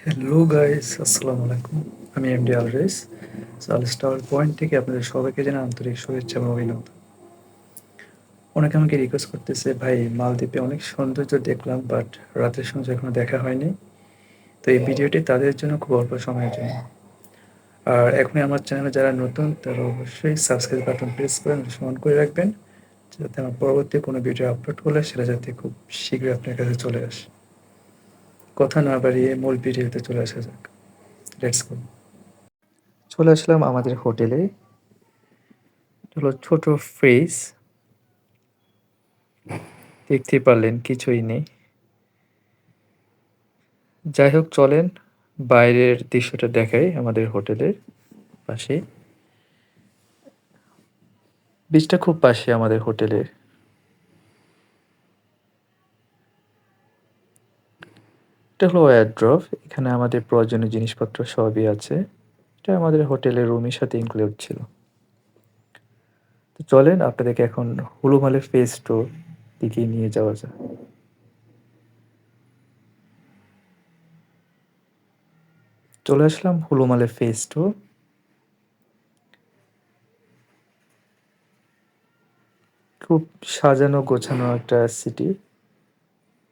Hello guys, আসসালামু আলাইকুম। আমি এমডি আলরেস। সার্ভিস টাওয়ার পয়েন্ট থেকে আপনাদের সবাইকে জানাই আন্তরিক শুভেচ্ছা এবং অভিনন্দন। অনেকে আমাকে রিকোয়েস্ট করতেছে, ভাই মালদ্বীপে অনেক সৌন্দর্য দেখলাম, বাট রাতের সৌন্দর্য এখনো দেখা হয়নি। তো এই ভিডিওটি তাদের জন্য খুব অল্প সময়ের জন্য। আর এখনই আমার চ্যানেলে যারা নতুন তারা অবশ্যই সাবস্ক্রাইব বাটন প্রেস করে অন করে রাখবেন, যাতে আমার পরবর্তী কোনো ভিডিও আপলোড করলে সেটা যাতে খুব শীঘ্রই আপনার কাছে চলে আসে। কথা না বাড়িয়ে মূল ভিডিওতে চলে আসা যাক। Let's go. চলে আসলাম আমাদের হোটেলে। হলো ছোট ফ্রিজ, দেখতেই পারলেন কিছুই নেই। যাই হোক, চলেন বাইরের দৃশ্যটা দেখাই। আমাদের হোটেলের পাশে বিচটা খুব পাশে আমাদের হোটেলের। এটা হলো ওয়ারড্রব, এখানে আমাদের প্রয়োজনীয় জিনিসপত্র সবই আছে। এটা আমাদের হোটেলের রুমের সাথে ইনক্লুড ছিল। তো চলেন আপনাদেরকে এখন হুলুমালের ফেস টুর দিকে নিয়ে যাওয়া যায়। চলে আসলাম হুলুমালের ফেস টুর। খুব সাজানো গোছানো একটা সিটি,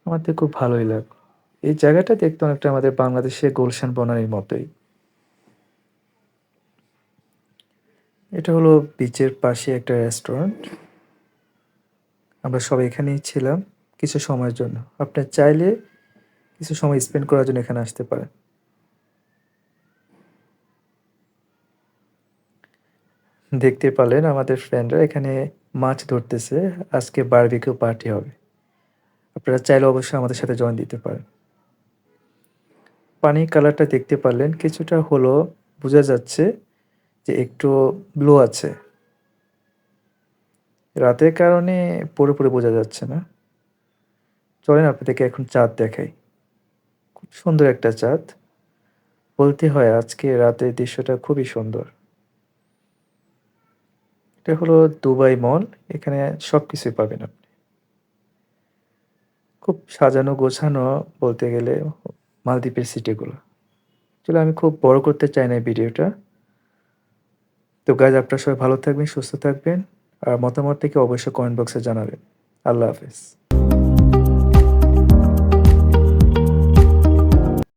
আমাদের খুব ভালোই লাগলো। এই জায়গাটা দেখতে অনেকটা আমাদের বাংলাদেশের গুলশান বনানীর মতোই। এটা হলো বিচের পাশে একটা রেস্টুরেন্ট। আমরা সবাই এখানেই ছিলাম কিছু সময়ের জন্য। আপনি চাইলে কিছু সময় স্পেন্ড করার জন্য এখানে আসতে পারেন। দেখতে পারলেন আমাদের ফ্রেন্ডরা এখানে মাছ ধরতেছে। আজকে বারবিকিউ পার্টি হবে। আপনারা চাইলে অবশ্যই আমাদের সাথে জয়েন দিতে পারেন। পানির কালারটা দেখতে পারলেন কিছুটা হলো, বোঝা যাচ্ছে যে একটু ব্লু আছে। রাতের কারণে পুরোপুরি বোঝা যাচ্ছে না। চলেন আপনাদেরকে এখন চাঁদ দেখাই। খুব সুন্দর একটা চাঁদ। বলতে হয় আজকে রাতের দৃশ্যটা খুবই সুন্দর। এটা হলো দুবাই মল। এখানে সবকিছুই পাবেন আপনি। খুব সাজানো গোছানো বলতে গেলে মালদ্বীপের সিটিগুলো। আসলে আমি খুব বড় করতে চাই না এই ভিডিওটা। তো গাইজ, আপনারা সবাই ভালো থাকবেন, সুস্থ থাকবেন। আর মতামত থেকে অবশ্যই কমেন্ট বক্সে জানাবেন। আল্লাহ হাফেজ।